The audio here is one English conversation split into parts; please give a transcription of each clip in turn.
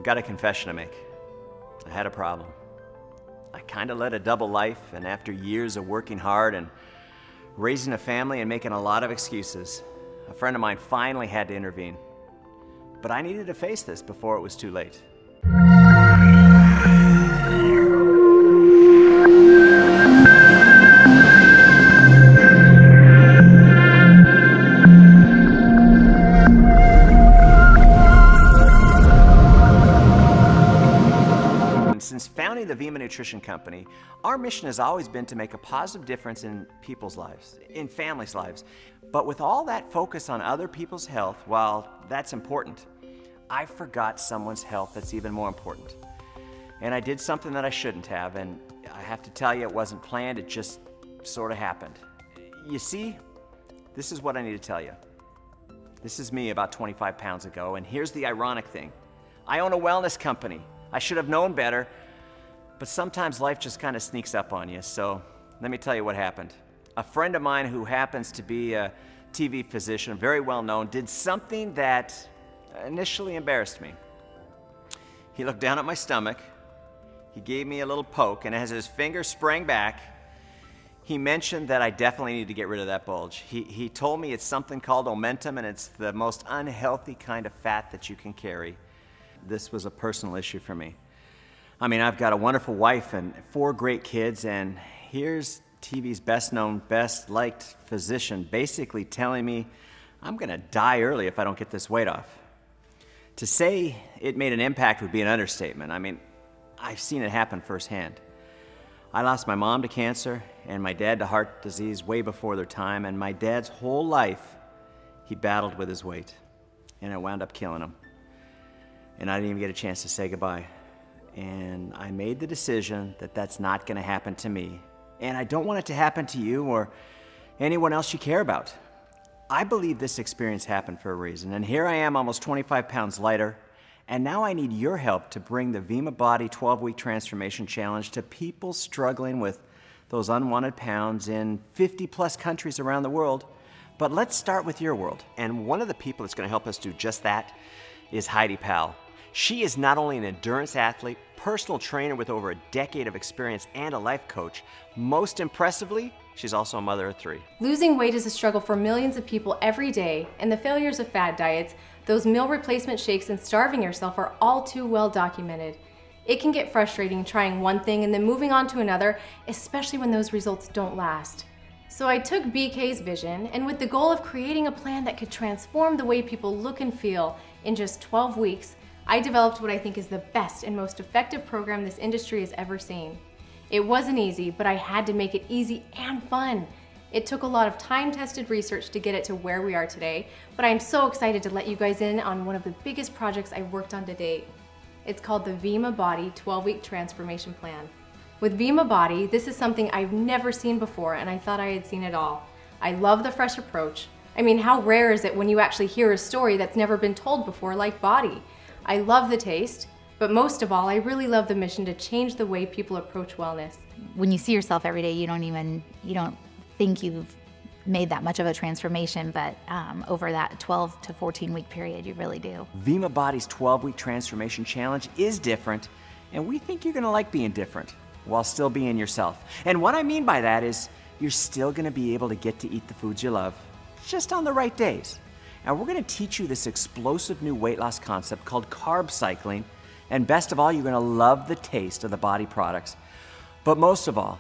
got a confession to make. I had a problem. I kind of led a double life, and after years of working hard and raising a family and making a lot of excuses, a friend of mine finally had to intervene. But I needed to face this before it was too late. Since founding the Vemma Nutrition Company, our mission has always been to make a positive difference in people's lives, in families' lives. But with all that focus on other people's health, while that's important, I forgot someone's health that's even more important. And I did something that I shouldn't have, and I have to tell you, it wasn't planned, it just sort of happened. You see, this is what I need to tell you. This is me about 25 pounds ago, and here's the ironic thing. I own a wellness company. I should have known better, but sometimes life just kind of sneaks up on you, so let me tell you what happened. A friend of mine who happens to be a TV physician, very well known, did something that initially embarrassed me. He looked down at my stomach, he gave me a little poke, and as his finger sprang back, he mentioned that I definitely need to get rid of that bulge. He told me it's something called omentum, and it's the most unhealthy kind of fat that you can carry. This was a personal issue for me. I mean, I've got a wonderful wife and 4 great kids, and here's TV's best known, best liked physician basically telling me I'm gonna die early if I don't get this weight off. To say it made an impact would be an understatement. I mean, I've seen it happen firsthand. I lost my mom to cancer and my dad to heart disease way before their time, and my dad's whole life he battled with his weight, and it wound up killing him. And I didn't even get a chance to say goodbye. And I made the decision that that's not gonna happen to me. And I don't want it to happen to you or anyone else you care about. I believe this experience happened for a reason. And here I am almost 25 pounds lighter. And now I need your help to bring the Vemma Body 12-Week Transformation Challenge to people struggling with those unwanted pounds in 50+ countries around the world. But let's start with your world. And one of the people that's gonna help us do just that is Heidi Powell. She is not only an endurance athlete, personal trainer with over a decade of experience, and a life coach. Most impressively, she's also a mother of 3. Losing weight is a struggle for millions of people every day, and the failures of fad diets, those meal replacement shakes, and starving yourself are all too well documented. It can get frustrating trying one thing and then moving on to another, especially when those results don't last. So I took BK's vision, and with the goal of creating a plan that could transform the way people look and feel in just 12 weeks, I developed what I think is the best and most effective program this industry has ever seen. It wasn't easy, but I had to make it easy and fun. It took a lot of time-tested research to get it to where we are today, but I'm so excited to let you guys in on one of the biggest projects I've worked on to date. It's called the Vemma Body 12-Week Transformation Plan. With Vemma Body, this is something I've never seen before, and I thought I had seen it all. I love the fresh approach. I mean, how rare is it when you actually hear a story that's never been told before, like Body? I love the taste, but most of all, I really love the mission to change the way people approach wellness. When you see yourself every day, you don't think you've made that much of a transformation, but over that 12 to 14 week period, you really do. Vemma Body's 12-Week Transformation Challenge is different, and we think you're gonna like being different while still being yourself. And what I mean by that is you're still gonna be able to get to eat the foods you love, just on the right days. And we're gonna teach you this explosive new weight loss concept called carb cycling. And best of all, you're gonna love the taste of the Body products. But most of all,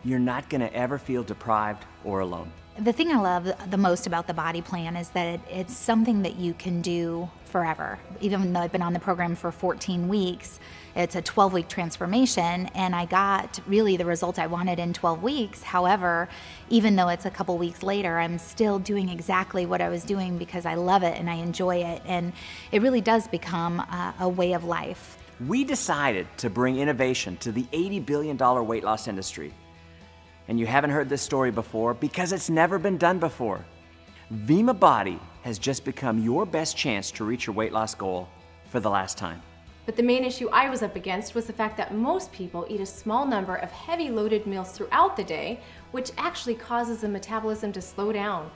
you're not gonna ever feel deprived or alone. The thing I love the most about the Body plan is that it's something that you can do forever. Even though I've been on the program for 14 weeks, it's a 12-week transformation, and I got really the results I wanted in 12 weeks. However, even though it's a couple weeks later, I'm still doing exactly what I was doing because I love it and I enjoy it, and it really does become a way of life. We decided to bring innovation to the $80 billion weight loss industry. And you haven't heard this story before because it's never been done before. Vemma Body has just become your best chance to reach your weight loss goal for the last time. But the main issue I was up against was the fact that most people eat a small number of heavy loaded meals throughout the day, which actually causes the metabolism to slow down.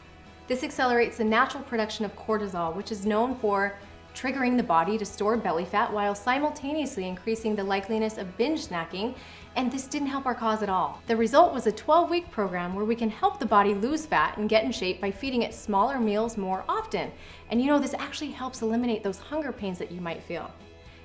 This accelerates the natural production of cortisol, which is known for triggering the body to store belly fat while simultaneously increasing the likeliness of binge snacking, and this didn't help our cause at all. The result was a 12-week program where we can help the body lose fat and get in shape by feeding it smaller meals more often. And you know, this actually helps eliminate those hunger pains that you might feel.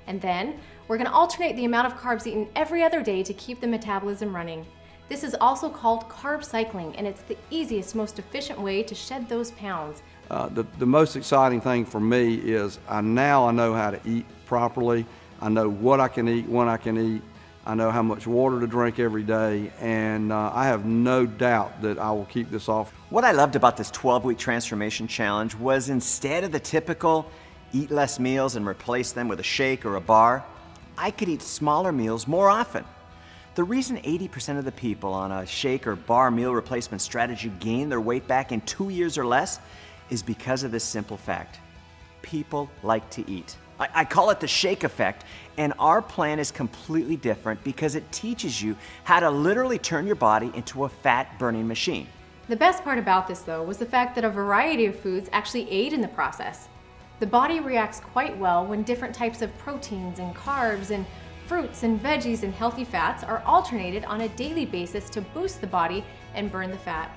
And then, we're gonna alternate the amount of carbs eaten every other day to keep the metabolism running. This is also called carb cycling, and it's the easiest, most efficient way to shed those pounds. The most exciting thing for me is now I know how to eat properly. I know what I can eat, when I can eat. I know how much water to drink every day, and I have no doubt that I will keep this off. What I loved about this 12-week transformation challenge was instead of the typical eat less meals and replace them with a shake or a bar, I could eat smaller meals more often. The reason 80% of the people on a shake or bar meal replacement strategy gain their weight back in 2 years or less is because of this simple fact. People like to eat. I call it the shake effect, and our plan is completely different because it teaches you how to literally turn your body into a fat-burning machine. The best part about this, though, was the fact that a variety of foods actually aid in the process. The body reacts quite well when different types of proteins and carbs and fruits and veggies and healthy fats are alternated on a daily basis to boost the body and burn the fat.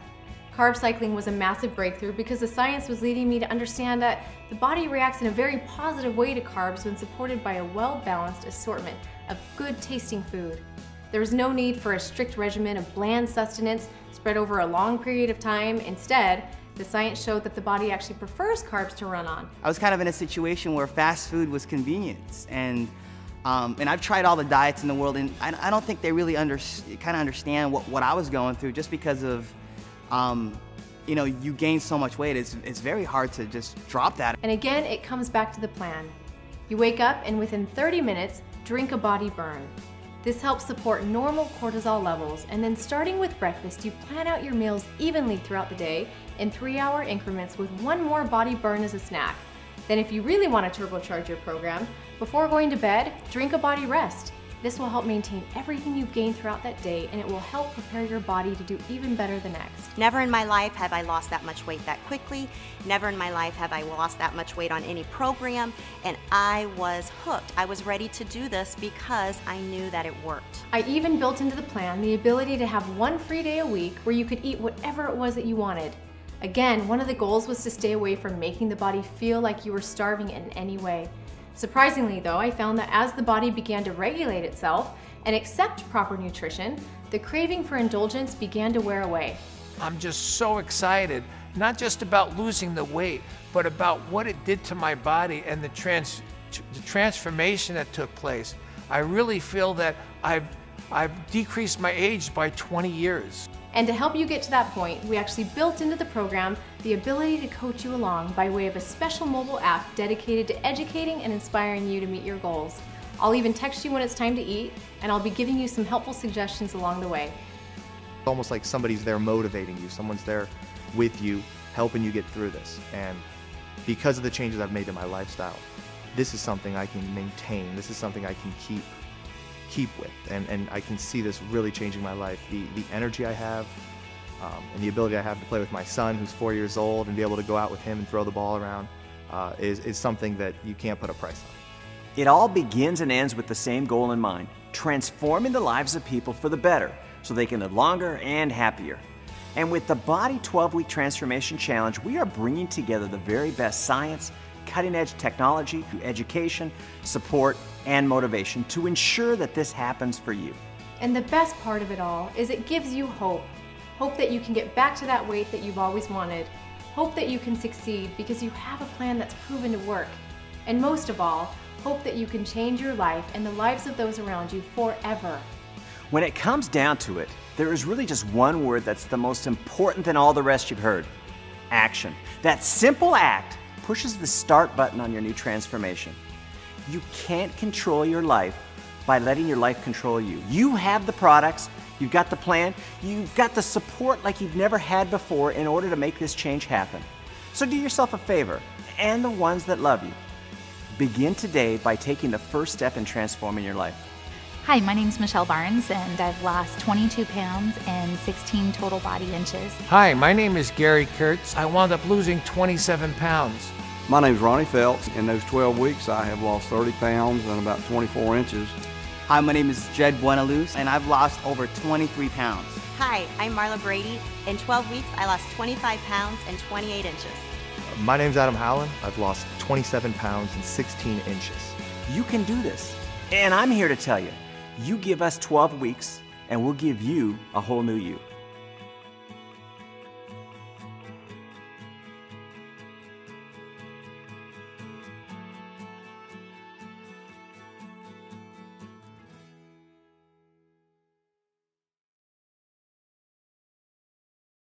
Carb cycling was a massive breakthrough because the science was leading me to understand that the body reacts in a very positive way to carbs when supported by a well-balanced assortment of good-tasting food. There was no need for a strict regimen of bland sustenance spread over a long period of time. Instead, the science showed that the body actually prefers carbs to run on. I was kind of in a situation where fast food was convenience, and I've tried all the diets in the world, and I don't think they really understand what I was going through, just because of you know, you gain so much weight, it's very hard to just drop that. And again, it comes back to the plan. You wake up and within 30 minutes, drink a body burn. This helps support normal cortisol levels, and then starting with breakfast, you plan out your meals evenly throughout the day in 3-hour increments with one more body burn as a snack. Then if you really want to turbocharge your program, before going to bed, drink a body rest. This will help maintain everything you've gained throughout that day, and it will help prepare your body to do even better the next. Never in my life have I lost that much weight that quickly. Never in my life have I lost that much weight on any program, and I was hooked. I was ready to do this because I knew that it worked. I even built into the plan the ability to have one free day a week where you could eat whatever it was that you wanted. Again, one of the goals was to stay away from making the body feel like you were starving in any way. Surprisingly though, I found that as the body began to regulate itself and accept proper nutrition, the craving for indulgence began to wear away. I'm just so excited, not just about losing the weight, but about what it did to my body and the transformation that took place. I really feel that I've decreased my age by 20 years. And to help you get to that point, we actually built into the program the ability to coach you along by way of a special mobile app dedicated to educating and inspiring you to meet your goals. I'll even text you when it's time to eat, and I'll be giving you some helpful suggestions along the way. It's almost like somebody's there motivating you, someone's there with you, helping you get through this. And because of the changes I've made to my lifestyle, this is something I can maintain, this is something I can keep with, and I can see this really changing my life. The energy I have, and the ability I have to play with my son, who's 4 years old, and be able to go out with him and throw the ball around is something that you can't put a price on. It all begins and ends with the same goal in mind: transforming the lives of people for the better so they can live longer and happier. And with the Body 12-Week Transformation Challenge, we are bringing together the very best science, cutting-edge technology, education, support, and motivation to ensure that this happens for you. And the best part of it all is it gives you hope. Hope that you can get back to that weight that you've always wanted. Hope that you can succeed because you have a plan that's proven to work. And most of all, hope that you can change your life and the lives of those around you forever. When it comes down to it, there is really just one word that's the most important than all the rest you've heard: action. That simple act pushes the start button on your new transformation. You can't control your life by letting your life control you. You have the products, you've got the plan, you've got the support like you've never had before in order to make this change happen. So do yourself a favor, and the ones that love you. Begin today by taking the first step in transforming your life. Hi, my name's Michelle Barnes, and I've lost 22 pounds and 16 total body inches. Hi, my name is Gary Kurtz. I wound up losing 27 pounds. My name's Ronnie Phelps. In those 12 weeks, I have lost 30 pounds and about 24 inches. Hi, my name is Jed Buenaluz, and I've lost over 23 pounds. Hi, I'm Marla Brady. In 12 weeks, I lost 25 pounds and 28 inches. My name's Adam Howland. I've lost 27 pounds and 16 inches. You can do this. And I'm here to tell you, you give us 12 weeks and we'll give you a whole new you.